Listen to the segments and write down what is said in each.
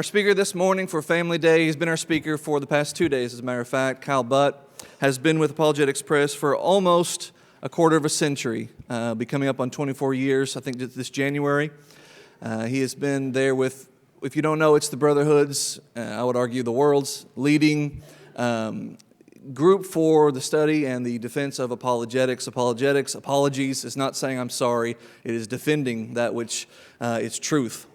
Our speaker this morning for Family Day, he's been our speaker for the past 2 days, as a matter of fact. Kyle Butt has been with Apologetics Press for almost a quarter of a century, be coming up on 24 years, I think this January. He has been there with, if you don't know, it's the Brotherhood's, I would argue the world's leading group for the study and the defense of apologetics. Apologies is not saying I'm sorry, it is defending that which is truth.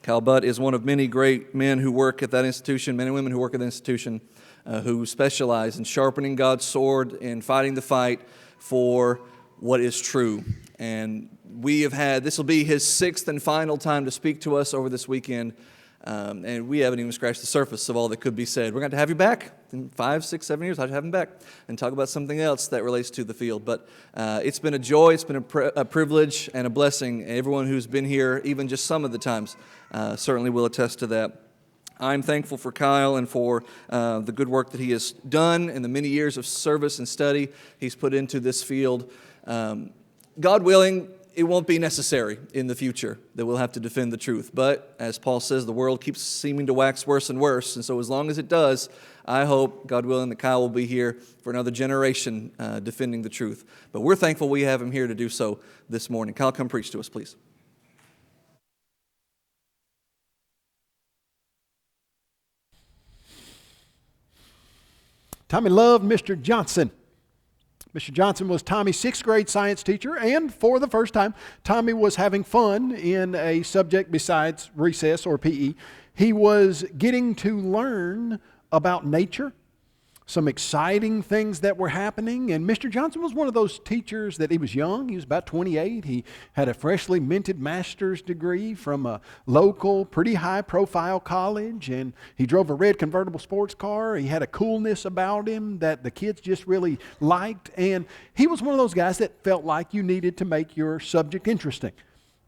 Kyle Butt is one of many great men who work at that institution, men and women who work at the institution, who specialize in sharpening God's sword and fighting the fight for what is true. And we have had, this will be his sixth and final time to speak to us over this weekend, and we haven't even scratched the surface of all that could be said. We're going to have you back in 5, 6, 7 years. I'd have him back and talk about something else that relates to the field. But it's been a joy, it's been a privilege and a blessing. Everyone who's been here, even just some of the times, certainly will attest to that. I'm thankful for Kyle and for the good work that he has done and the many years of service and study he's put into this field. God willing, it won't be necessary in the future that we'll have to defend the truth. But as Paul says, the world keeps seeming to wax worse and worse. And so as long as it does, I hope, God willing, that Kyle will be here for another generation defending the truth. But we're thankful we have him here to do so this morning. Kyle, come preach to us, please. Tommy loved Mr. Johnson. Mr. Johnson was Tommy's 6th grade science teacher, and for the first time, Tommy was having fun in a subject besides recess or PE. He was getting to learn about nature, some exciting things that were happening, and Mr. Johnson was one of those teachers that he was young. He was about 28. He had a freshly minted master's degree from a local, pretty high-profile college, and he drove a red convertible sports car. He had a coolness about him that the kids just really liked, and he was one of those guys that felt like you needed to make your subject interesting,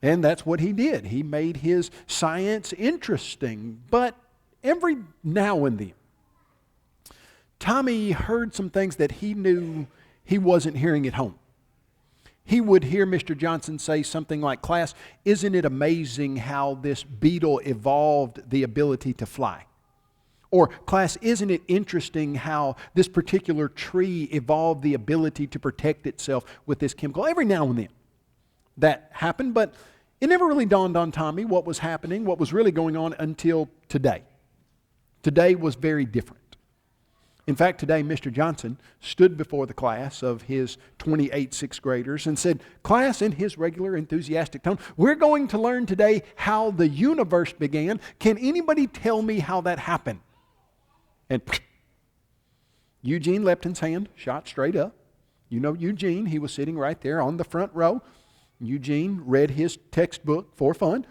and that's what he did. He made his science interesting, but every now and then, Tommy heard some things that he knew he wasn't hearing at home. He would hear Mr. Johnson say something like, "Class, isn't it amazing how this beetle evolved the ability to fly?" Or, "Class, isn't it interesting how this particular tree evolved the ability to protect itself with this chemical?" Every now and then that happened, but it never really dawned on Tommy what was happening, what was really going on until today. Today was very different. In fact, today, Mr. Johnson stood before the class of his 28 sixth graders and said, "Class," in his regular enthusiastic tone, "we're going to learn today how the universe began. Can anybody tell me how that happened?" And Eugene Lepton's hand shot straight up. You know Eugene, he was sitting right there on the front row. Eugene read his textbook for fun.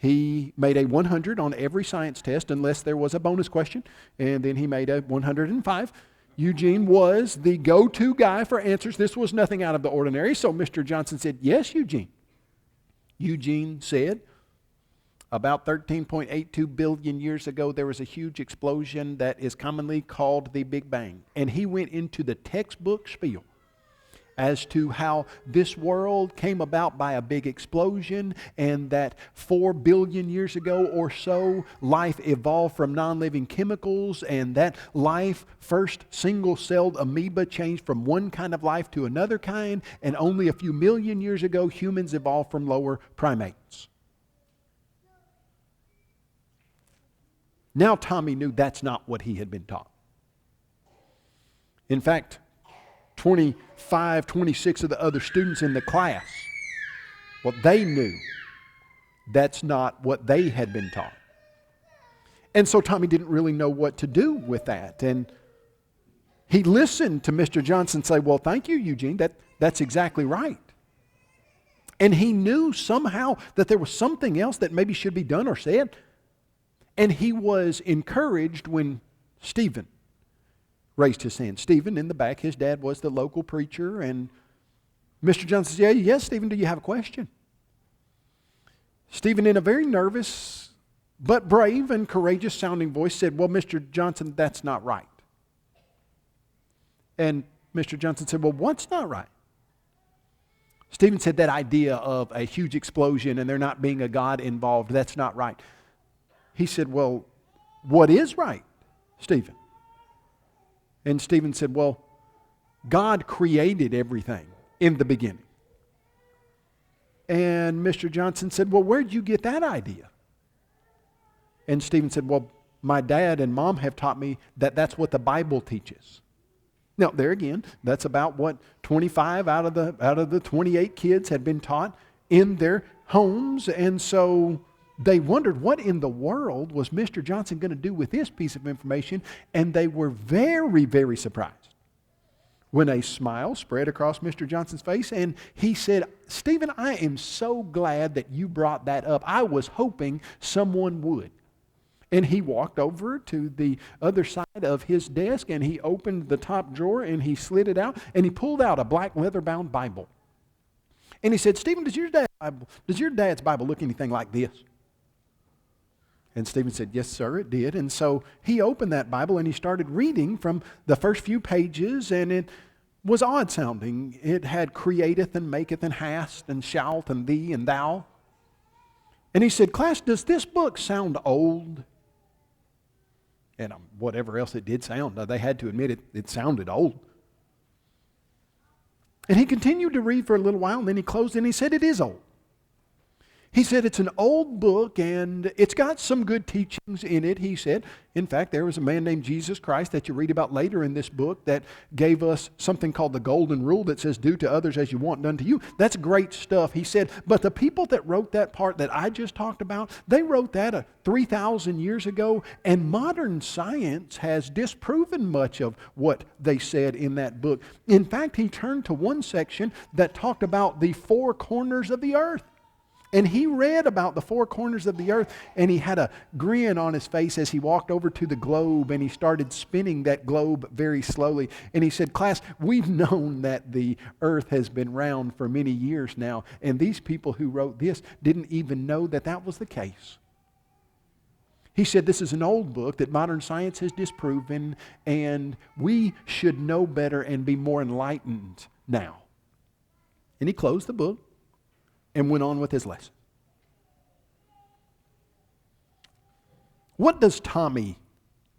He made a 100 on every science test unless there was a bonus question, and then he made a 105. Eugene was the go-to guy for answers. This was nothing out of the ordinary, so Mr. Johnson said, "Yes, Eugene." Eugene said, "About 13.82 billion years ago, there was a huge explosion that is commonly called the Big Bang." And he went into the textbook spiel as to how this world came about by a big explosion, and that 4 billion years ago or so, life evolved from non-living chemicals, and that life, first single-celled amoeba, changed from one kind of life to another kind, and only a few million years ago, humans evolved from lower primates. Now Tommy knew that's not what he had been taught. In fact, 25, 26 of the other students in the class, well, they knew that's not what they had been taught. And so Tommy didn't really know what to do with that. And he listened to Mr. Johnson say, "Well, thank you, Eugene, that's exactly right." And he knew somehow that there was something else that maybe should be done or said. And he was encouraged when Stephen raised his hand. Stephen in the back, his dad was the local preacher, and Mr. Johnson said, "Yes, Stephen, do you have a question?" Stephen, in a very nervous but brave and courageous sounding voice, said, "Well, Mr. Johnson, that's not right." And Mr. Johnson said, "Well, what's not right?" Stephen said, "That idea of a huge explosion and there not being a God involved, that's not right." he said, well, what is right, Stephen? And Stephen said, well, God created everything in the beginning. And Mr. Johnson said, well, where'd you get that idea? And Stephen said, well, my dad and mom have taught me that that's what the Bible teaches. Now, there again, that's about what 25 out of the 28 kids had been taught in their homes. And so they wondered, what in the world was Mr. Johnson going to do with this piece of information? And they were very, very surprised when a smile spread across Mr. Johnson's face, and he said, Stephen, I am so glad that you brought that up. I was hoping someone would. And he walked over to the other side of his desk, and he opened the top drawer, and he slid it out, and he pulled out a black leather-bound Bible. And he said, Stephen, does your dad's Bible look anything like this? And Stephen said, yes, sir, it did. And so he opened that Bible and he started reading from the first few pages, and it was odd sounding. It had createth and maketh and hast and shalt and thee and thou. And he said, class, does this book sound old? And whatever else it did sound, they had to admit it sounded old. And he continued to read for a little while, and then he closed and he said, it is old. He said, it's an old book, and it's got some good teachings in it, he said. In fact, there was a man named Jesus Christ that you read about later in this book that gave us something called the Golden Rule that says, do to others as you want done to you. That's great stuff, he said. But the people that wrote that part that I just talked about, they wrote that 3,000 years ago, and modern science has disproven much of what they said in that book. In fact, he turned to one section that talked about the four corners of the earth. And he read about the four corners of the earth, and he had a grin on his face as he walked over to the globe, and he started spinning that globe very slowly. And he said, class, we've known that the earth has been round for many years now, and these people who wrote this didn't even know that that was the case. He said, this is an old book that modern science has disproven, and we should know better and be more enlightened now. And he closed the book and went on with his lesson. What does Tommy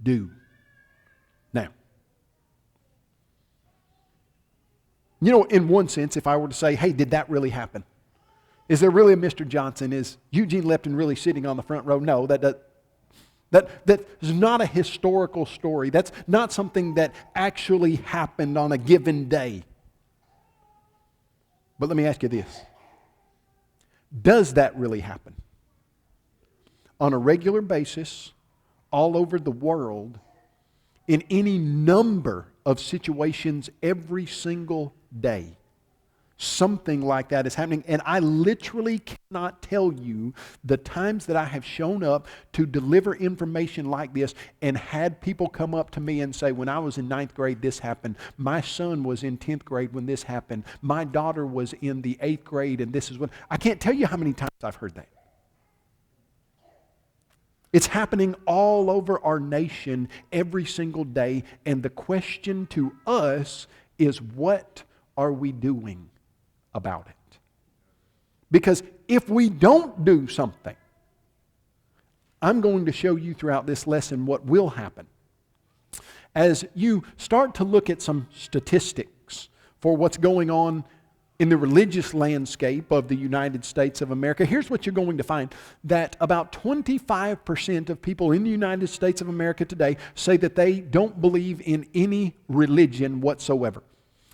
do now? You know, in one sense, if I were to say, hey, did that really happen? Is there really a Mr. Johnson? Is Eugene Lepton really sitting on the front row? No, that is not a historical story. That's not something that actually happened on a given day. But let me ask you this. Does that really happen? On a regular basis, all over the world, in any number of situations every single day. Something like that is happening, and I literally cannot tell you the times that I have shown up to deliver information like this and had people come up to me and say, when I was in 9th grade, this happened. My son was in 10th grade when this happened. My daughter was in the 8th grade, and this is what... I can't tell you how many times I've heard that. It's happening all over our nation every single day, and the question to us is, what are we doing about it? Because if we don't do something, I'm going to show you throughout this lesson what will happen. As you start to look at some statistics for what's going on in the religious landscape of the United States of America, here's what you're going to find, that about 25% of people in the United States of America today say that they don't believe in any religion whatsoever.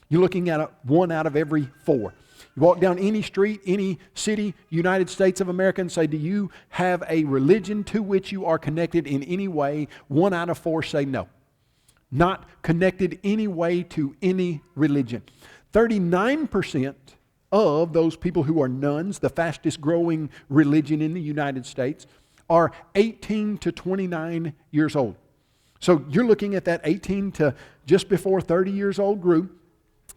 You're looking at one out of every four. You walk down any street, any city, United States of America, and say, do you have a religion to which you are connected in any way? 1 out of 4 say no. Not connected any way to any religion. 39% of those people who are nuns, the fastest growing religion in the United States, are 18 to 29 years old. So you're looking at that 18 to just before 30 years old group.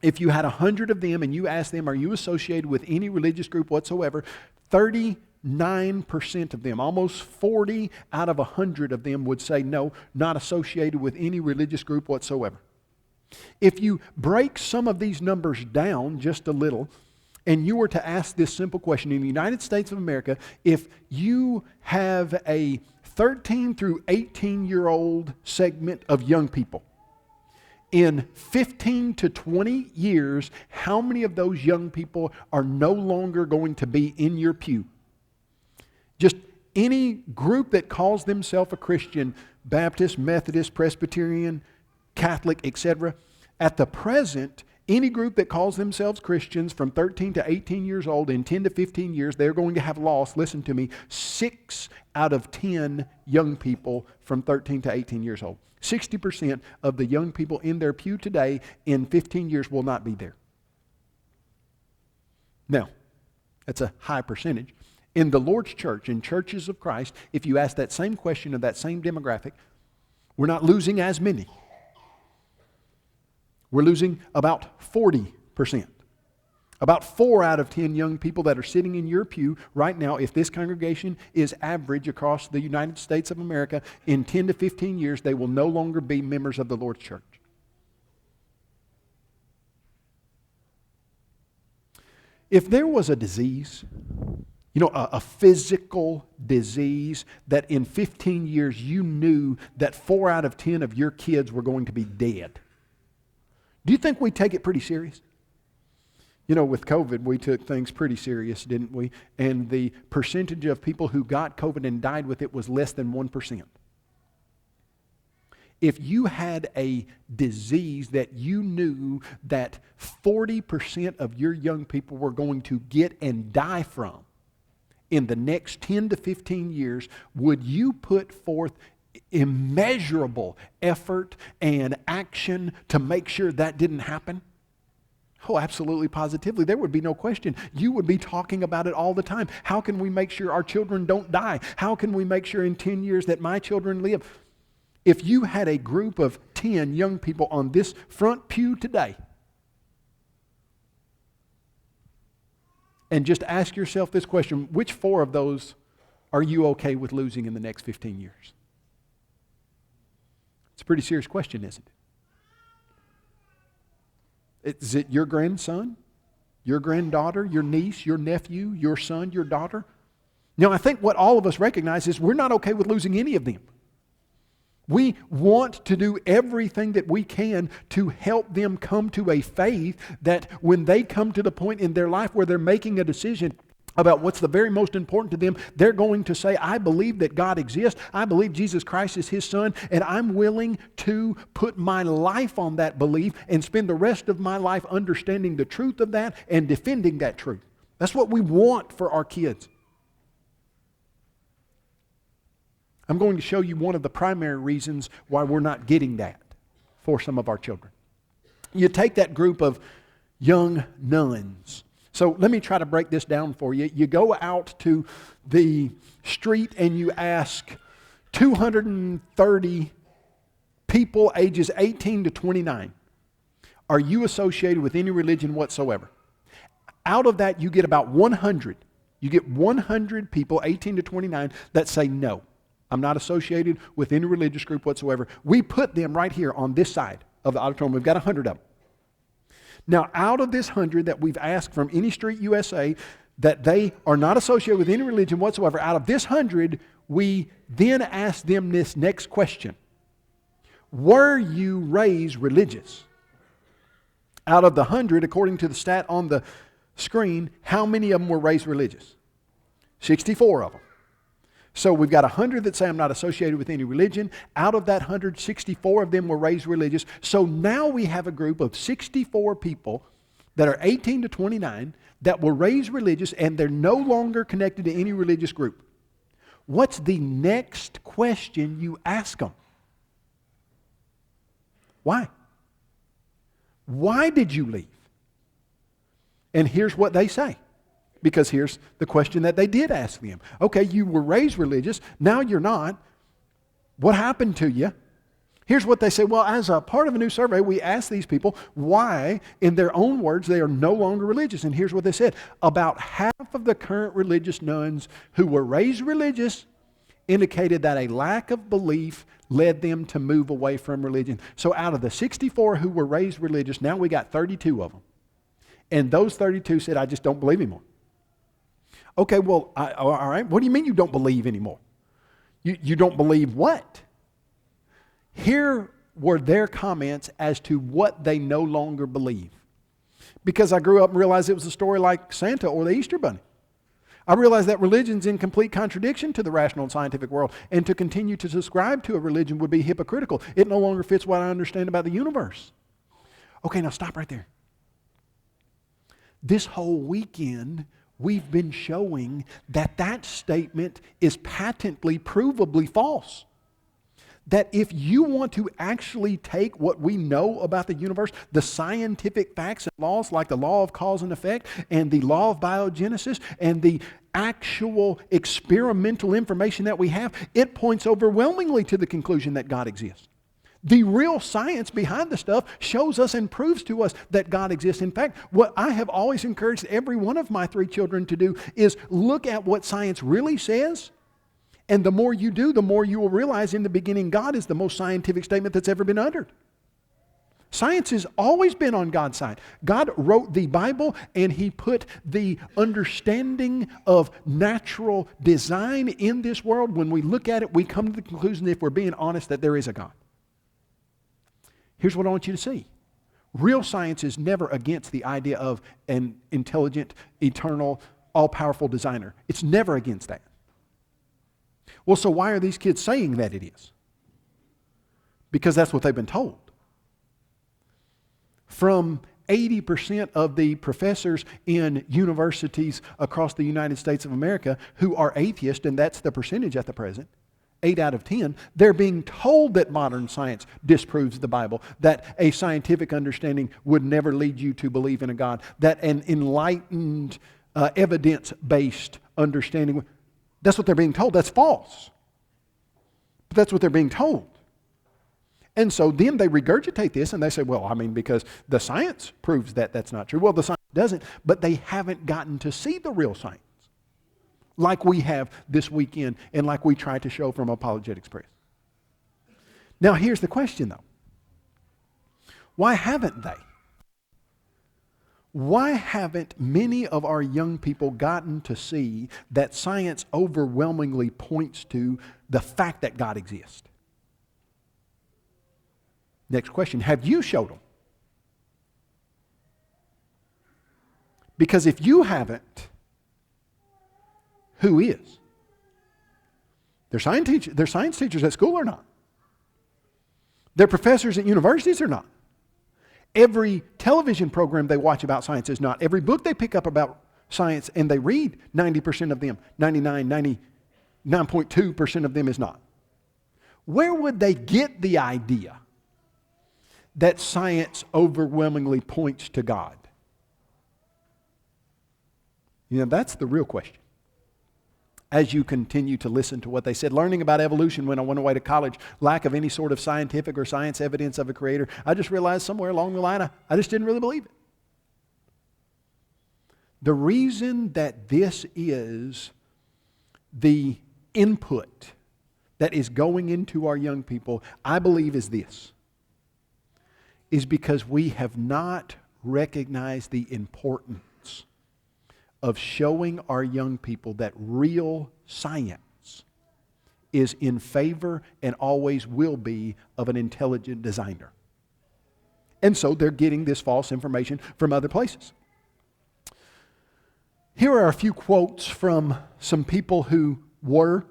If you had 100 of them and you asked them, are you associated with any religious group whatsoever, 39% of them, almost 40 out of 100 of them would say no, not associated with any religious group whatsoever. If you break some of these numbers down just a little, and you were to ask this simple question, in the United States of America, if you have a 13 through 18-year-old segment of young people. In 15 to 20 years, how many of those young people are no longer going to be in your pew? Just any group that calls themselves a Christian, Baptist, Methodist, Presbyterian, Catholic, etc. At the present, any group that calls themselves Christians from 13 to 18 years old, in 10 to 15 years, they're going to have lost, listen to me, 6 out of 10 young people from 13 to 18 years old. 60% of the young people in their pew today in 15 years will not be there. Now, that's a high percentage. In the Lord's church, in churches of Christ, if you ask that same question of that same demographic, we're not losing as many. We're losing about 40%. About 4 out of 10 young people that are sitting in your pew right now, if this congregation is average across the United States of America, in 10 to 15 years, they will no longer be members of the Lord's church. If there was a disease, a physical disease that in 15 years you knew that 4 out of 10 of your kids were going to be dead, do you think we'd take it pretty serious? With COVID, we took things pretty serious, didn't we? And the percentage of people who got COVID and died with it was less than 1%. If you had a disease that you knew that 40% of your young people were going to get and die from in the next 10 to 15 years, would you put forth immeasurable effort and action to make sure that didn't happen? Oh, absolutely, positively. There would be no question. You would be talking about it all the time. How can we make sure our children don't die? How can we make sure in 10 years that my children live? If you had a group of 10 young people on this front pew today, and just ask yourself this question, which 4 of those are you okay with losing in the next 15 years? It's a pretty serious question, isn't it? Is it your grandson, your granddaughter, your niece, your nephew, your son, your daughter? Now, I think what all of us recognize is we're not okay with losing any of them. We want to do everything that we can to help them come to a faith that when they come to the point in their life where they're making a decision about what's the very most important to them, they're going to say, I believe that God exists, I believe Jesus Christ is His Son, and I'm willing to put my life on that belief and spend the rest of my life understanding the truth of that and defending that truth. That's what we want for our kids. I'm going to show you one of the primary reasons why we're not getting that for some of our children. You take that group of young nuns. So let me try to break this down for you. You go out to the street and you ask 230 people ages 18 to 29, are you associated with any religion whatsoever? Out of that, you get about 100. You get 100 people, 18 to 29, that say no. I'm not associated with any religious group whatsoever. We put them right here on this side of the auditorium. We've got 100 of them. Now, out of this 100 that we've asked from any street USA that they are not associated with any religion whatsoever, out of this 100, we then ask them this next question. Were you raised religious? Out of the 100, according to the stat on the screen, how many of them were raised religious? 64 of them. So we've got 100 that say I'm not associated with any religion. Out of that 100, 64 of them were raised religious. So now we have a group of 64 people that are 18 to 29 that were raised religious and they're no longer connected to any religious group. What's the next question you ask them? Why? Why did you leave? And here's what they say. Because here's the question that they did ask them. Okay, you were raised religious. Now you're not. What happened to you? Here's what they say. Well, as a part of a new survey, we asked these people why, in their own words, they are no longer religious. And here's what they said. About half of the current religious nuns who were raised religious indicated that a lack of belief led them to move away from religion. So out of the 64 who were raised religious, now we got 32 of them. And those 32 said, I just don't believe anymore. Okay, well, all right. What do you mean you don't believe anymore? You don't believe what? Here were their comments as to what they no longer believe. Because I grew up and realized it was a story like Santa or the Easter Bunny. I realized that religion's in complete contradiction to the rational and scientific world, and to continue to subscribe to a religion would be hypocritical. It no longer fits what I understand about the universe. Okay, now stop right there. This whole weekend, we've been showing that that statement is patently, provably false. That if you want to actually take what we know about the universe, the scientific facts and laws like the law of cause and effect and the law of biogenesis and the actual experimental information that we have, it points overwhelmingly to the conclusion that God exists. The real science behind the stuff shows us and proves to us that God exists. In fact, what I have always encouraged every one of my 3 children to do is look at what science really says. And the more you do, the more you will realize in the beginning, God is the most scientific statement that's ever been uttered. Science has always been on God's side. God wrote the Bible and He put the understanding of natural design in this world. When we look at it, we come to the conclusion, if we're being honest, that there is a God. Here's what I want you to see. Real science is never against the idea of an intelligent, eternal, all-powerful designer. It's never against that. Well, so why are these kids saying that it is? Because that's what they've been told. From 80% of the professors in universities across the United States of America who are atheists, and that's the percentage at the present, 8 out of 10, they're being told that modern science disproves the Bible, that a scientific understanding would never lead you to believe in a God, that an enlightened, evidence-based understanding, that's what they're being told. That's false. But that's what they're being told. And so then they regurgitate this and they say, well, because the science proves that that's not true. Well, the science doesn't, but they haven't gotten to see the real science like we have this weekend and like we try to show from Apologetics Press. Now, here's the question, though. Why haven't they? Why haven't many of our young people gotten to see that science overwhelmingly points to the fact that God exists? Next question, have you showed them? Because if you haven't, who is? Their science teachers at school or not? Their professors at universities or not? Every television program they watch about science is not. Every book they pick up about science and they read, 90% of them, 99.2% of them is not. Where would they get the idea that science overwhelmingly points to God? That's the real question. As you continue to listen to what they said, learning about evolution when I went away to college, lack of any sort of scientific or science evidence of a creator, I just realized somewhere along the line, I just didn't really believe it. The reason that this is the input that is going into our young people, I believe is this, is because we have not recognized the importance of showing our young people that real science is in favor and always will be of an intelligent designer. And so they're getting this false information from other places. Here are a few quotes from some people who were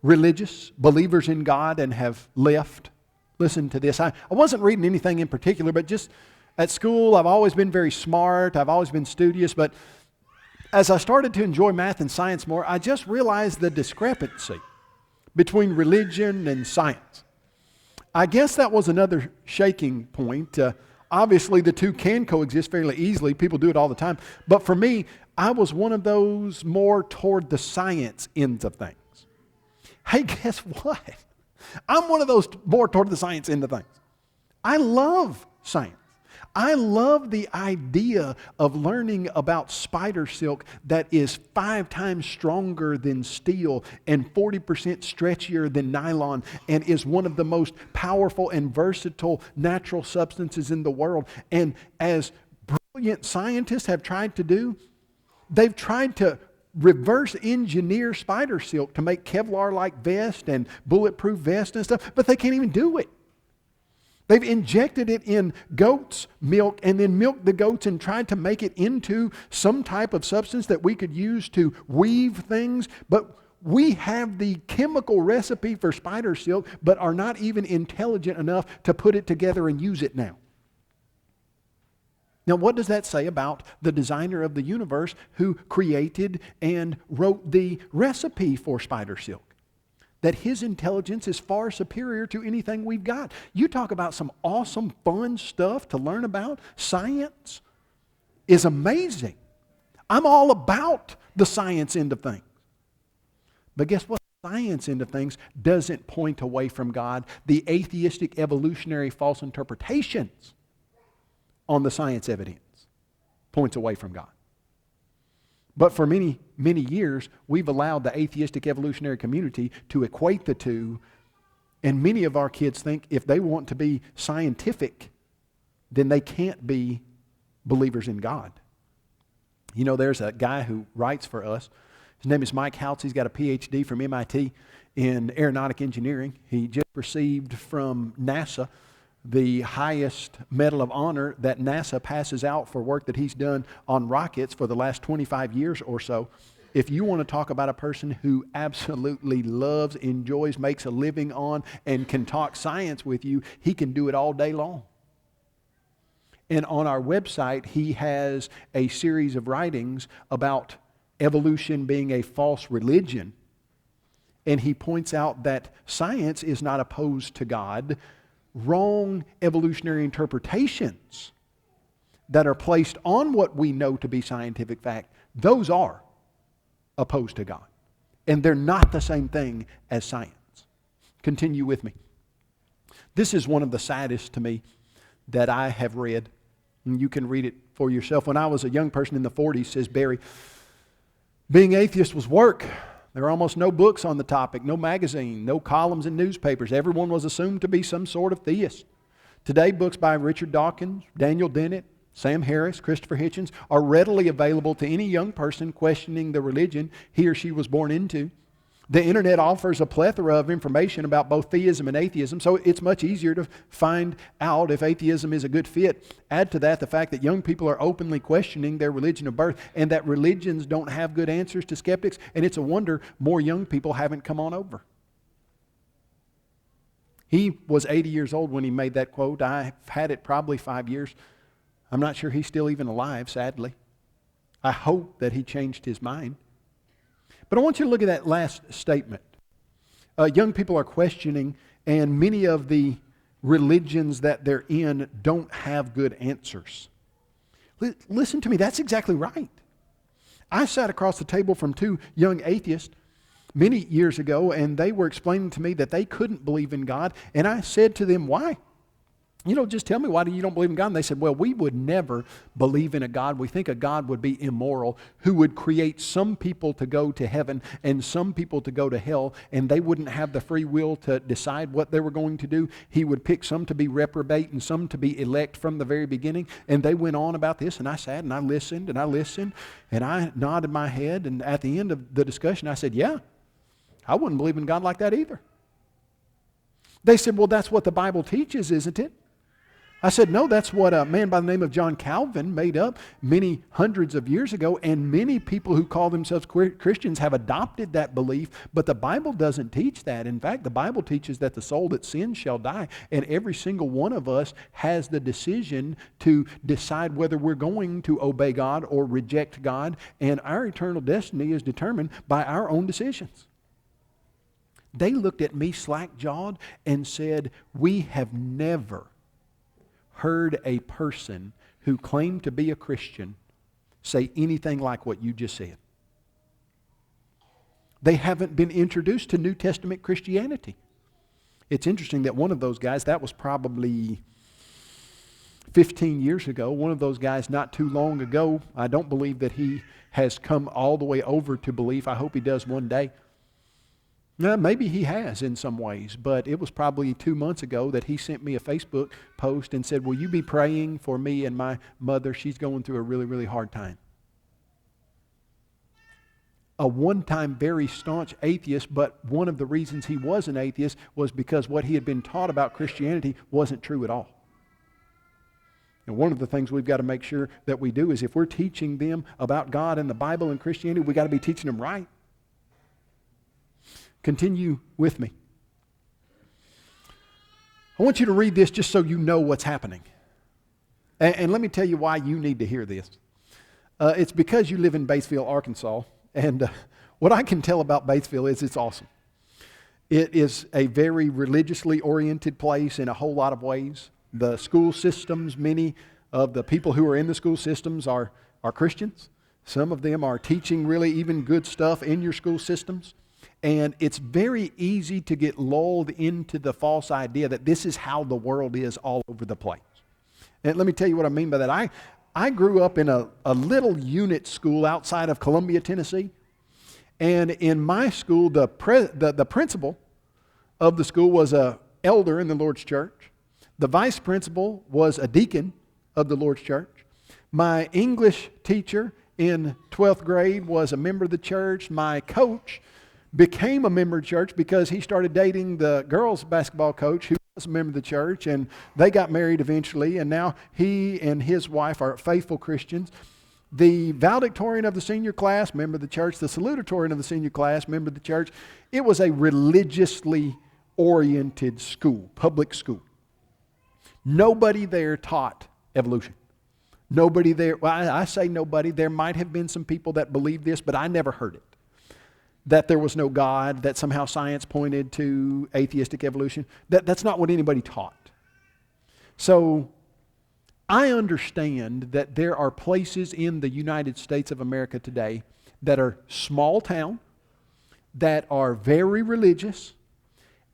religious, believers in God, and have left. Listen to this. I wasn't reading anything in particular, but just at school, I've always been very smart. I've always been studious. But as I started to enjoy math and science more, I just realized the discrepancy between religion and science. I guess that was another shaking point. Obviously, the two can coexist fairly easily. People do it all the time. But for me, I was one of those more toward the science ends of things. Hey, guess what? I'm one of those more toward the science end of things. I love science. I love the idea of learning about spider silk that is 5 times stronger than steel and 40% stretchier than nylon and is one of the most powerful and versatile natural substances in the world. And as brilliant scientists have tried to do, they've tried to reverse engineer spider silk to make Kevlar-like vest and bulletproof vest and stuff, but they can't even do it. They've injected it in goat's milk and then milked the goats and tried to make it into some type of substance that we could use to weave things. But we have the chemical recipe for spider silk, but are not even intelligent enough to put it together and use it now. Now, what does that say about the designer of the universe who created and wrote the recipe for spider silk? That his intelligence is far superior to anything we've got. You talk about some awesome, fun stuff to learn about. Science is amazing. I'm all about the science end of things. But guess what? The science end of things doesn't point away from God. The atheistic, evolutionary, false interpretations on the science evidence points away from God. But for many, many years, we've allowed the atheistic evolutionary community to equate the two, and many of our kids think if they want to be scientific, then they can't be believers in God. You know, there's a guy who writes for us. His name is Mike Houtz. He's got a PhD from MIT in aeronautic engineering. He just received from NASA the highest medal of honor that NASA passes out for work that he's done on rockets for the last 25 years or so. If you want to talk about a person who absolutely loves, enjoys, makes a living on, and can talk science with you, he can do it all day long. And on our website, he has a series of writings about evolution being a false religion. And he points out that science is not opposed to God. Wrong evolutionary interpretations that are placed on what we know to be scientific fact, those are opposed to God. And they're not the same thing as science. Continue with me. This is one of the saddest to me that I have read. And you can read it for yourself. When I was a young person in the 40s, says Barry, being atheist was work. There were almost no books on the topic, no magazine, no columns in newspapers. Everyone was assumed to be some sort of theist. Today, books by Richard Dawkins, Daniel Dennett, Sam Harris, Christopher Hitchens are readily available to any young person questioning the religion he or she was born into. The internet offers a plethora of information about both theism and atheism, so it's much easier to find out if atheism is a good fit. Add to that the fact that young people are openly questioning their religion of birth and that religions don't have good answers to skeptics, and it's a wonder more young people haven't come on over. He was 80 years old when he made that quote. I've had it probably 5 years. I'm not sure he's still even alive, sadly. I hope that he changed his mind. But I want you to look at that last statement. Young people are questioning, and many of the religions that they're in don't have good answers. Listen to me, that's exactly right. I sat across the table from two young atheists many years ago, and they were explaining to me that they couldn't believe in God, and I said to them, why? You know, just tell me, why do you don't believe in God? And they said, well, we would never believe in a God. We think a God would be immoral, who would create some people to go to heaven and some people to go to hell, and they wouldn't have the free will to decide what they were going to do. He would pick some to be reprobate and some to be elect from the very beginning. And they went on about this, and I sat and I listened and I listened, and I nodded my head, and at the end of the discussion, I said, yeah, I wouldn't believe in God like that either. They said, well, that's what the Bible teaches, isn't it? I said, no, that's what a man by the name of John Calvin made up many hundreds of years ago, and many people who call themselves Christians have adopted that belief, but the Bible doesn't teach that. In fact, the Bible teaches that the soul that sins shall die, and every single one of us has the decision to decide whether we're going to obey God or reject God, and our eternal destiny is determined by our own decisions. They looked at me slack-jawed and said, we have never heard a person who claimed to be a Christian say anything like what you just said. They haven't been introduced to New Testament Christianity. It's interesting that one of those guys, that was probably 15 years ago, one of those guys not too long ago, I don't believe that he has come all the way over to belief. I hope he does one day. Now, maybe he has in some ways, but it was probably 2 months ago that he sent me a Facebook post and said, will you be praying for me and my mother? She's going through a really, really hard time. a one-time very staunch atheist, but one of the reasons he was an atheist was because what he had been taught about Christianity wasn't true at all. And one of the things we've got to make sure that we do is if we're teaching them about God and the Bible and Christianity, we've got to be teaching them right. Continue with me. I want you to read this just so you know what's happening. And let me tell you why you need to hear this. It's because you live in Batesville, Arkansas. And what I can tell about Batesville is it's awesome. It is a very religiously oriented place in a whole lot of ways. The school systems, many of the people who are in the school systems are Christians. Some of them are teaching really even good stuff in your school systems. And it's very easy to get lulled into the false idea that this is how the world is all over the place. And let me tell you what I mean by that. I grew up in a little unit school outside of Columbia, Tennessee. And in my school, the principal of the school was an elder in the Lord's church. The vice principal was a deacon of the Lord's church. My English teacher in 12th grade was a member of the church. My coach became a member of the church because he started dating the girls' basketball coach who was a member of the church, and they got married eventually, and now he and his wife are faithful Christians. The valedictorian of the senior class, member of the church. The salutatorian of the senior class, member of the church. It was a religiously oriented school, public school. Nobody there taught evolution. Nobody there, well, I say nobody. There might have been some people that believed this, but I never heard it. That there was no God, that somehow science pointed to atheistic evolution. That's not what anybody taught. So I understand that there are places in the United States of America today that are small town, that are very religious,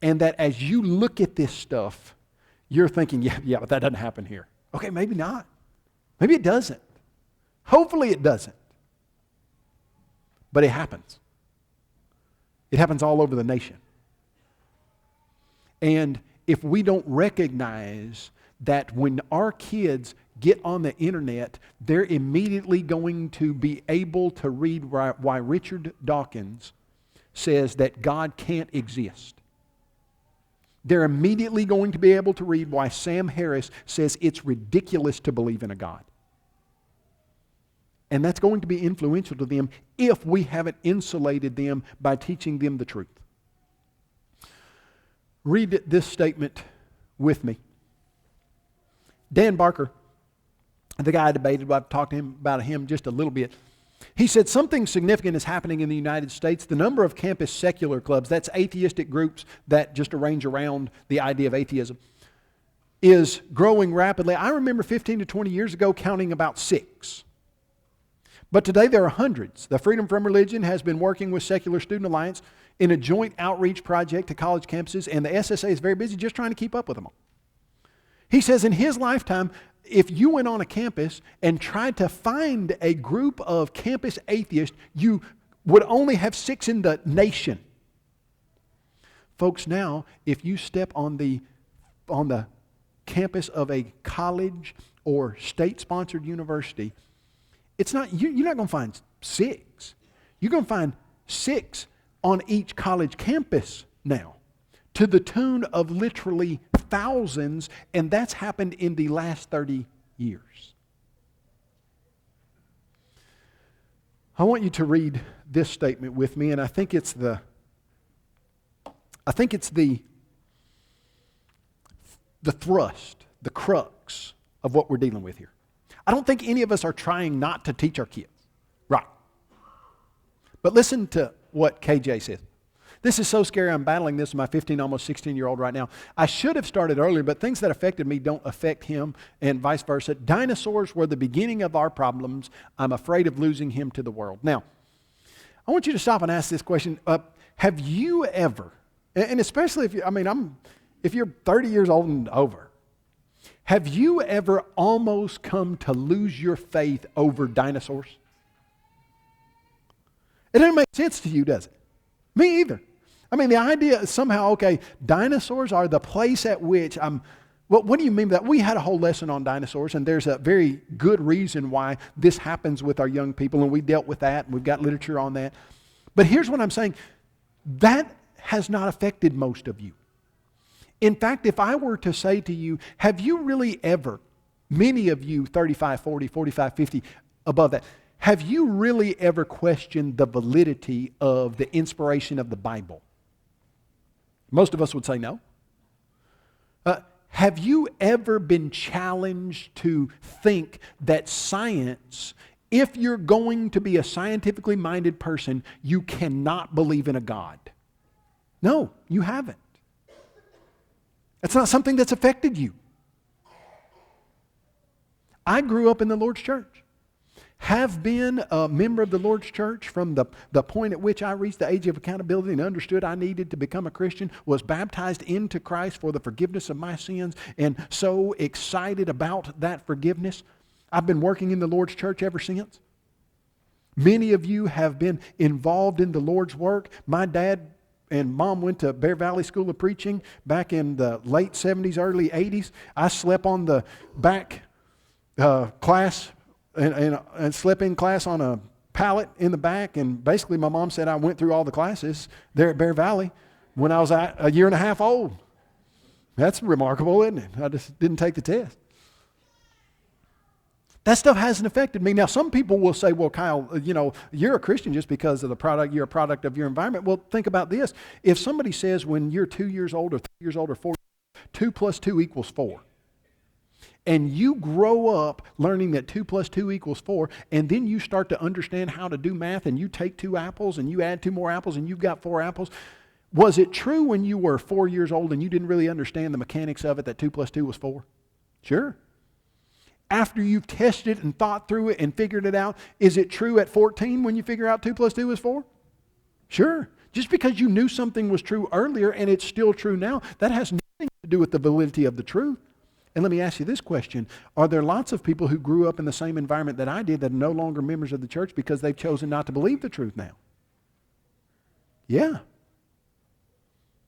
and that as you look at this stuff, you're thinking, yeah, but that doesn't happen here. Okay, maybe not. Maybe it doesn't. Hopefully it doesn't. But it happens. It happens all over the nation. And if we don't recognize that when our kids get on the internet, they're immediately going to be able to read why Richard Dawkins says that God can't exist. They're immediately going to be able to read why Sam Harris says it's ridiculous to believe in a God. And that's going to be influential to them if we haven't insulated them by teaching them the truth. Read this statement with me. Dan Barker, the guy I debated, I've talked to him about him just a little bit. He said something significant is happening in the United States. The number of campus secular clubs, that's atheistic groups that just arrange around the idea of atheism, is growing rapidly. I remember 15 to 20 years ago counting about 6. But today there are hundreds. The Freedom from Religion has been working with Secular Student Alliance in a joint outreach project to college campuses, and the SSA is very busy just trying to keep up with them all. He says in his lifetime, if you went on a campus and tried to find a group of campus atheists, you would only have 6 in the nation. Folks, now, if you step on the campus of a college or state-sponsored university, it's not, you're not going to find 6. You're going to find 6 on each college campus now, to the tune of literally thousands, and that's happened in the last 30 years. I want you to read this statement with me, and I think it's the thrust, the crux of what we're dealing with here. I don't think any of us are trying not to teach our kids. Right. But listen to what KJ says. This is so scary. I'm battling this with my 15, almost 16-year-old right now. I should have started earlier, but things that affected me don't affect him, and vice versa. Dinosaurs were the beginning of our problems. I'm afraid of losing him to the world. Now, I want you to stop and ask this question. Have you ever, and especially if you're 30 years old and over, have you ever almost come to lose your faith over dinosaurs? It doesn't make sense to you, does it? Me either. I mean, the idea is somehow, okay, dinosaurs are the place at which well, what do you mean by that? We had a whole lesson on dinosaurs, and there's a very good reason why this happens with our young people, and we dealt with that, and we've got literature on that. But here's what I'm saying. That has not affected most of you. In fact, if I were to say to you, have you really ever, many of you 35, 40, 45, 50, above that, have you really ever questioned the validity of the inspiration of the Bible? Most of us would say no. Have you ever been challenged to think that science, if you're going to be a scientifically minded person, you cannot believe in a God? No, you haven't. That's not something that's affected you. I grew up in the Lord's church. Have been a member of the Lord's church from the point at which I reached the age of accountability and understood I needed to become a Christian, was baptized into Christ for the forgiveness of my sins, and so excited about that forgiveness. I've been working in the Lord's church ever since. Many of you have been involved in the Lord's work. My dad and mom went to Bear Valley School of Preaching back in the late 70s, early 80s. I slept on the back class and slept in class on a pallet in the back, and basically my mom said I went through all the classes there at Bear Valley when I was a year and a half old. That's remarkable, isn't it? I just didn't take the test. That stuff hasn't affected me. Now, some people will say, well, Kyle, you're a Christian just because of the product, you're a product of your environment. Well, think about this. If somebody says when you're 2 years old or 3 years old or 4, 2 plus 2 equals 4, and you grow up learning that 2 plus 2 equals 4, and then you start to understand how to do math, and you take 2 apples and you add 2 more apples and you've got 4 apples. Was it true when you were 4 years old and you didn't really understand the mechanics of it that 2 plus 2 was 4? Sure. After you've tested and thought through it and figured it out, is it true at 14 when you figure out 2 plus 2 is 4? Sure. Just because you knew something was true earlier and it's still true now, that has nothing to do with the validity of the truth. And let me ask you this question. Are there lots of people who grew up in the same environment that I did that are no longer members of the church because they've chosen not to believe the truth now? Yeah.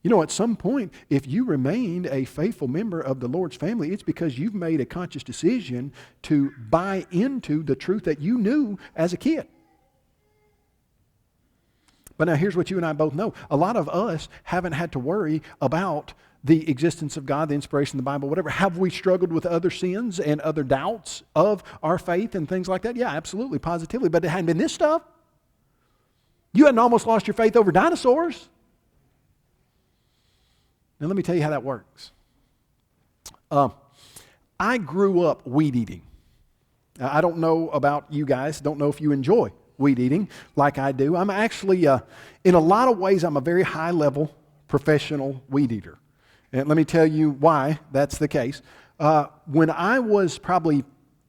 At some point, if you remained a faithful member of the Lord's family, it's because you've made a conscious decision to buy into the truth that you knew as a kid. But now here's what you and I both know. A lot of us haven't had to worry about the existence of God, the inspiration of the Bible, whatever. Have we struggled with other sins and other doubts of our faith and things like that? Yeah, absolutely, positively. But it hadn't been this stuff. You hadn't almost lost your faith over dinosaurs. Now let me tell you how that works. I grew up weed eating. I don't know about you guys. Don't know if you enjoy weed eating like I do. I'm actually, in a lot of ways, I'm a very high-level professional weed eater. And let me tell you why that's the case. When I was probably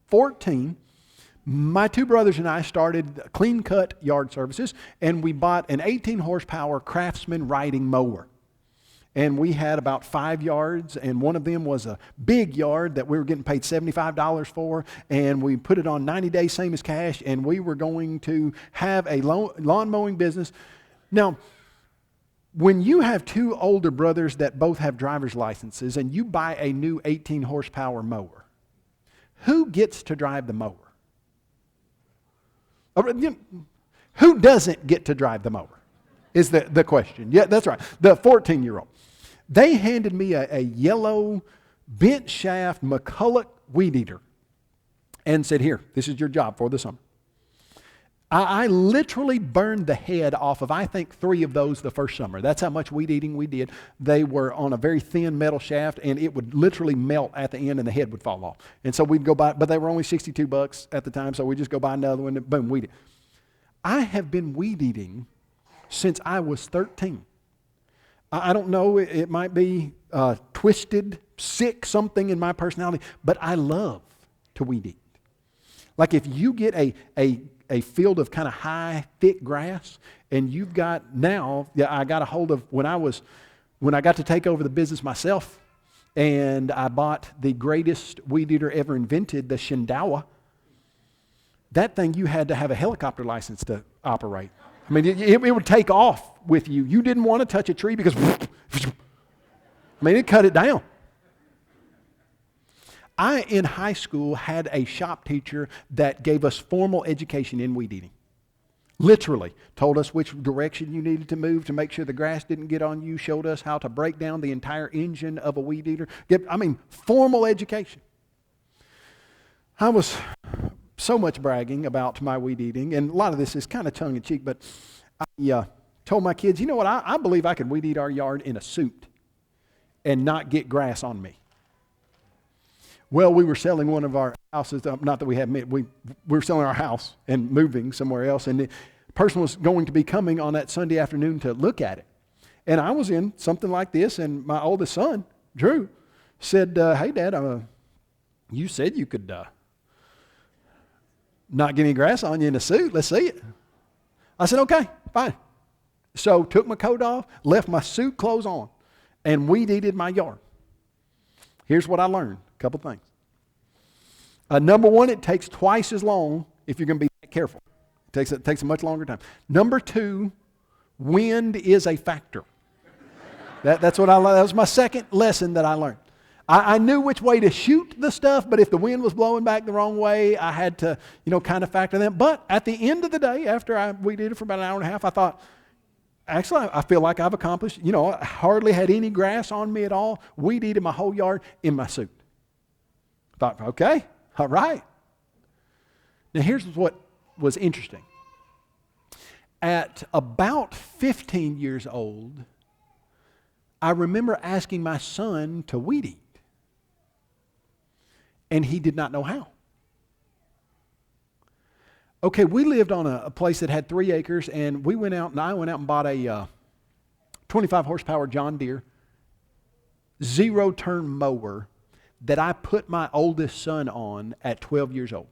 14, my 2 brothers and I started Clean Cut Yard Services, and we bought an 18-horsepower Craftsman riding mower. And we had about 5 yards, and one of them was a big yard that we were getting paid $75 for, and we put it on 90 days, same as cash, and we were going to have a lawn mowing business. Now, when you have 2 older brothers that both have driver's licenses and you buy a new 18-horsepower mower, who gets to drive the mower? Who doesn't get to drive the mower is the question. Yeah, that's right. The 14-year-old. They handed me a yellow bent shaft McCulloch weed eater and said, here, this is your job for the summer. I literally burned the head off of, I think, 3 of those the first summer. That's how much weed eating we did. They were on a very thin metal shaft, and it would literally melt at the end, and the head would fall off. And so we'd go buy, but they were only $62 at the time, so we'd just go buy another one, and boom, weed it. I have been weed eating since I was 13. I don't know, it might be twisted, sick, something in my personality, but I love to weed eat. Like if you get a field of kind of high, thick grass, and you've got now, I got a hold of, when I got to take over the business myself, and I bought the greatest weed eater ever invented, the Shindawa. That thing you had to have a helicopter license to operate. I mean, it would take off with you. You didn't want to touch a tree because, it cut it down. I, in high school, had a shop teacher that gave us formal education in weed eating. Literally told us which direction you needed to move to make sure the grass didn't get on you, showed us how to break down the entire engine of a weed eater. Formal education. I was so much bragging about my weed eating, and a lot of this is kind of tongue-in-cheek, but I told my kids, you know what, I believe I could weed eat our yard in a suit and not get grass on me. Well, we were selling one of our houses, not that we had, we were selling our house and moving somewhere else, and the person was going to be coming on that Sunday afternoon to look at it. And I was in something like this, and my oldest son, Drew, said, hey, Dad, you said you could not get any grass on you in a suit. Let's see it. I said, okay, fine. So took my coat off, left my suit clothes on, and weed-eated my yard. Here's what I learned. A couple things. Number one, it takes twice as long if you're going to be careful. It takes a much longer time. Number two, wind is a factor. That's what I learned. That was my second lesson that I learned. I knew which way to shoot the stuff, but if the wind was blowing back the wrong way, I had to, kind of factor that. But at the end of the day, after we did it for about an hour and a half, I thought, actually, I feel like I've accomplished. I hardly had any grass on me at all. Weed eated my whole yard in my suit. Thought, okay, all right. Now here's what was interesting. At about 15 years old, I remember asking my son to weed eat. And he did not know how. Okay, we lived on a place that had 3 acres, and I went out and bought a 25 horsepower John Deere 0-turn mower that I put my oldest son on at 12 years old.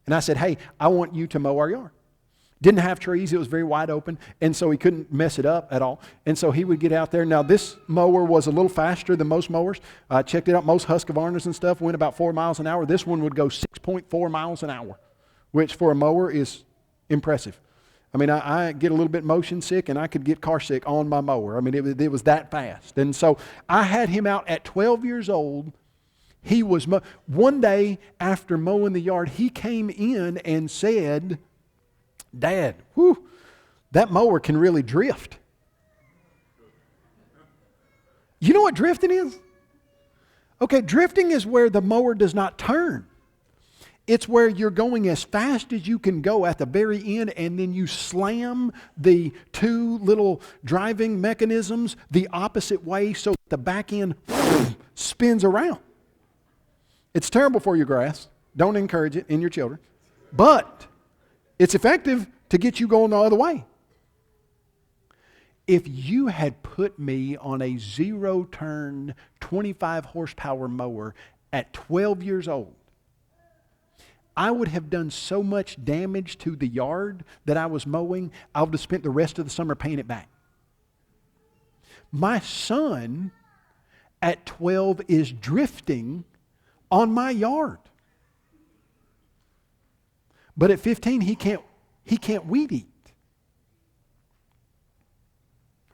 And I said, hey, I want you to mow our yard. Didn't have trees. It was very wide open, and so he couldn't mess it up at all. And so he would get out there. Now, this mower was a little faster than most mowers. I checked it out. Most Husqvarnas and stuff went about 4 miles an hour. This one would go 6.4 miles an hour, which for a mower is impressive. I get a little bit motion sick, and I could get car sick on my mower. It was that fast. And so I had him out at 12 years old. He was one day after mowing the yard, he came in and said, Dad, that mower can really drift. You know what drifting is? Okay, drifting is where the mower does not turn. It's where you're going as fast as you can go at the very end, and then you slam the 2 little driving mechanisms the opposite way so the back end spins around. It's terrible for your grass. Don't encourage it in your children. But it's effective to get you going the other way. If you had put me on a 0-turn 25 horsepower mower at 12 years old, I would have done so much damage to the yard that I was mowing, I would have spent the rest of the summer paying it back. My son at 12 is drifting on my yard. But at 15, he can't weed eat.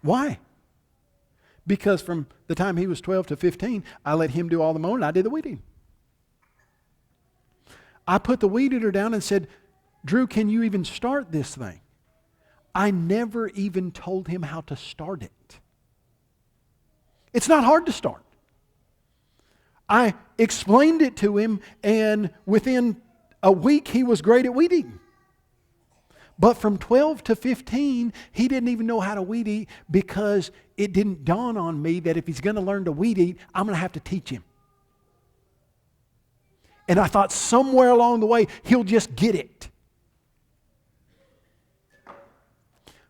Why? Because from the time he was 12 to 15, I let him do all the mowing, I did the weed eating. I put the weed eater down and said, Drew, can you even start this thing? I never even told him how to start it. It's not hard to start. I explained it to him, and within a week, he was great at weed eating. But from 12 to 15, he didn't even know how to weed eat because it didn't dawn on me that if he's going to learn to weed eat, I'm going to have to teach him. And I thought somewhere along the way, he'll just get it.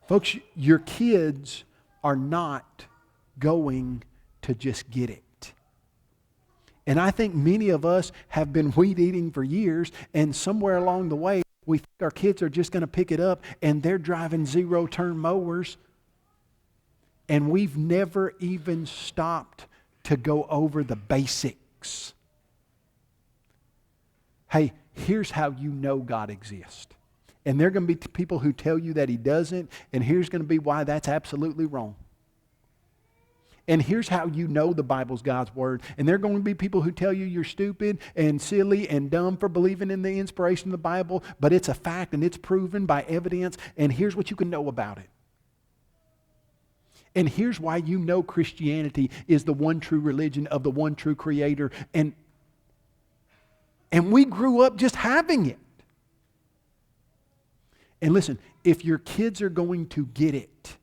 Folks, your kids are not going to just get it. And I think many of us have been weed eating for years, and somewhere along the way, we think our kids are just going to pick it up, and they're driving 0-turn mowers, and we've never even stopped to go over the basics. Hey, here's how you know God exists. And there are going to be people who tell you that He doesn't, and here's going to be why that's absolutely wrong. And here's how you know the Bible's God's Word. And there are going to be people who tell you you're stupid and silly and dumb for believing in the inspiration of the Bible, but it's a fact and it's proven by evidence, and here's what you can know about it. And here's why you know Christianity is the one true religion of the one true Creator. And we grew up just having it. And listen, if your kids are going to get it,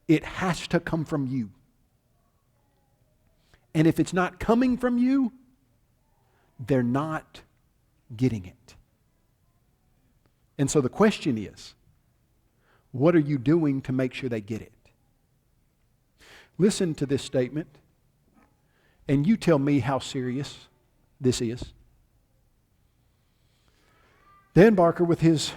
it has to come from you. And if it's not coming from you, they're not getting it. And so the question is, what are you doing to make sure they get it? Listen to this statement, and you tell me how serious this is. Dan Barker, with his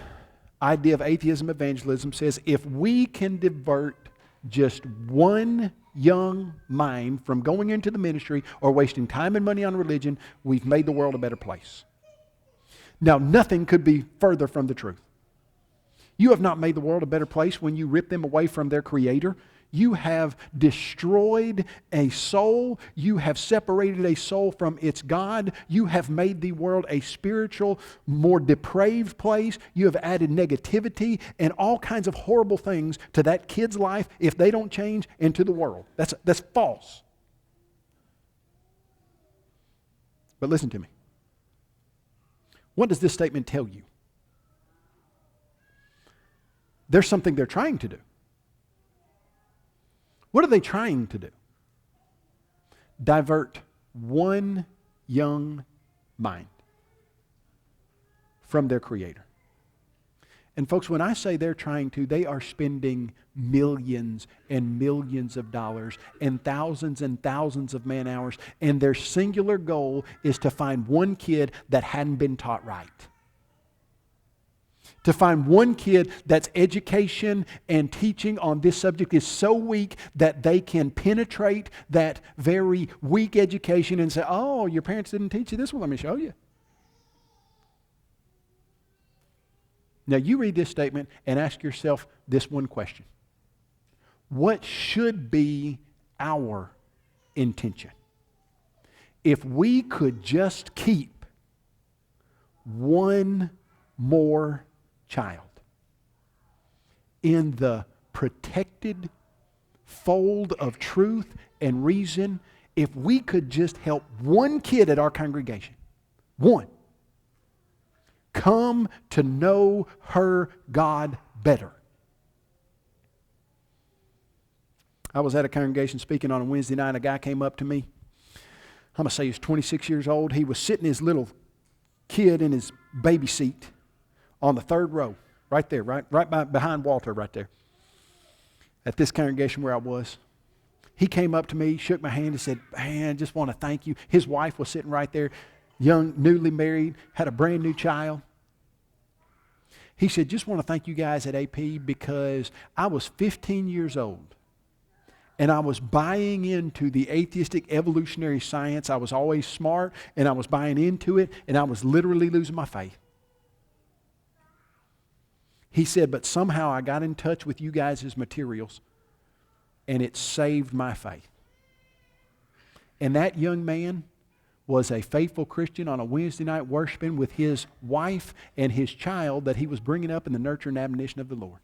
idea of atheism evangelism, says, if we can divert just one young mind from going into the ministry or wasting time and money on religion, we've made the world a better place. Now, nothing could be further from the truth. You have not made the world a better place when you rip them away from their Creator. You have destroyed a soul. You have separated a soul from its God. You have made the world a spiritual, more depraved place. You have added negativity and all kinds of horrible things to that kid's life if they don't change, and to the world. That's false. But listen to me. What does this statement tell you? There's something they're trying to do. What are they trying to do? Divert one young mind from their Creator. And folks, when I say they're trying to, they are spending millions and millions of dollars and thousands of man hours, and their singular goal is to find one kid that hadn't been taught right. To find one kid that's education and teaching on this subject is so weak that they can penetrate that very weak education and say, oh, your parents didn't teach you this? Well, let me show you. Now you read this statement and ask yourself this one question. What should be our intention? If we could just keep one more child in the protected fold of truth and reason, if we could just help one kid at our congregation, one, come to know her God better. I was at a congregation speaking on a Wednesday night. A guy came up to me. I'm going to say he was 26 years old. He was sitting his little kid in his baby seat on the third row, right there, behind Walter right there, at this congregation where I was. He came up to me, shook my hand, and said, man, I just want to thank you. His wife was sitting right there, young, newly married, had a brand new child. He said, just want to thank you guys at AP because I was 15 years old and I was buying into the atheistic evolutionary science. I was always smart and I was buying into it, and I was literally losing my faith. He said, but somehow I got in touch with you guys' materials and it saved my faith. And that young man was a faithful Christian on a Wednesday night worshiping with his wife and his child that he was bringing up in the nurture and admonition of the Lord.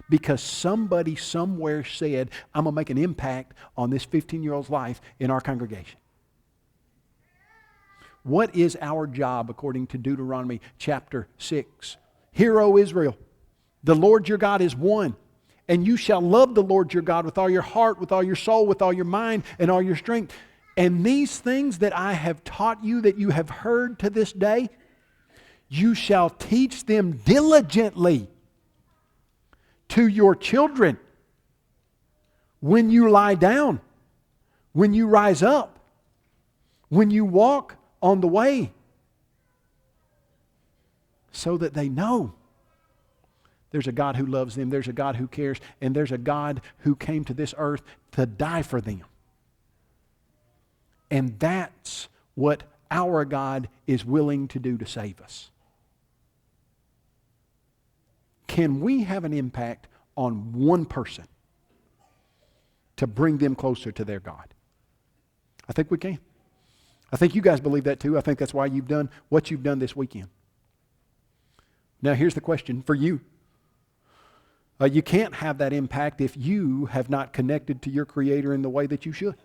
Because somebody somewhere said, I'm going to make an impact on this 15-year-old's life in our congregation. What is our job according to Deuteronomy chapter 6? Hear, O Israel, the Lord your God is one, and you shall love the Lord your God with all your heart, with all your soul, with all your mind, and all your strength. And these things that I have taught you, that you have heard to this day, you shall teach them diligently to your children when you lie down, when you rise up, when you walk on the way, so that they know there's a God who loves them, there's a God who cares, and there's a God who came to this earth to die for them. And that's what our God is willing to do to save us. Can we have an impact on one person to to bring them closer to their God? I think we can. I think you guys believe that too. I think that's why you've done what you've done this weekend. Now here's the question for you. You can't have that impact if you have not connected to your Creator in the way that you should.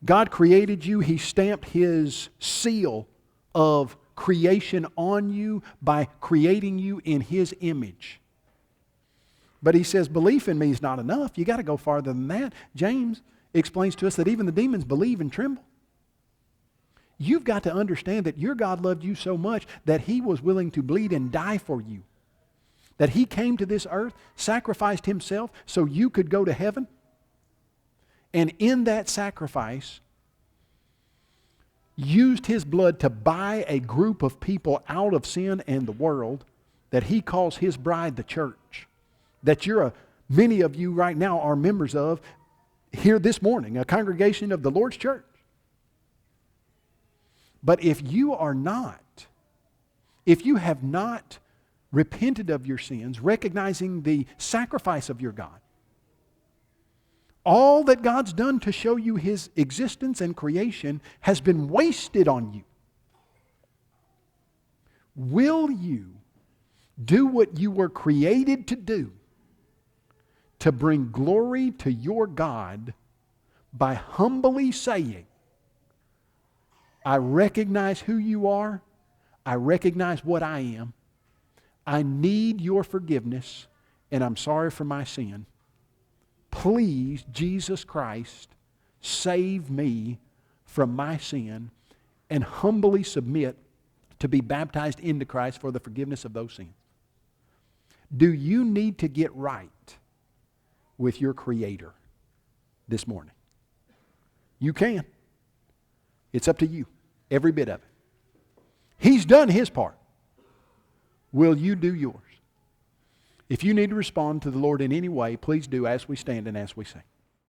God created you. He stamped His seal of creation on you by creating you in His image. But He says belief in me is not enough. You got to go farther than that. James explains to us that even the demons believe and tremble. You've got to understand that your God loved you so much that He was willing to bleed and die for you. That He came to this earth, sacrificed Himself so you could go to heaven. And in that sacrifice, used His blood to buy a group of people out of sin and the world that He calls His bride, the church. That many of you right now are members of here this morning, a congregation of the Lord's church. But if you have not repented of your sins, recognizing the sacrifice of your God, all that God's done to show you His existence and creation has been wasted on you. Will you do what you were created to do to bring glory to your God by humbly saying, I recognize who you are. I recognize what I am. I need your forgiveness, and I'm sorry for my sin. Please, Jesus Christ, save me from my sin, and humbly submit to be baptized into Christ for the forgiveness of those sins. Do you need to get right with your Creator this morning? You can. It's up to you, every bit of it. He's done His part. Will you do yours? If you need to respond to the Lord in any way, please do as we stand and as we sing.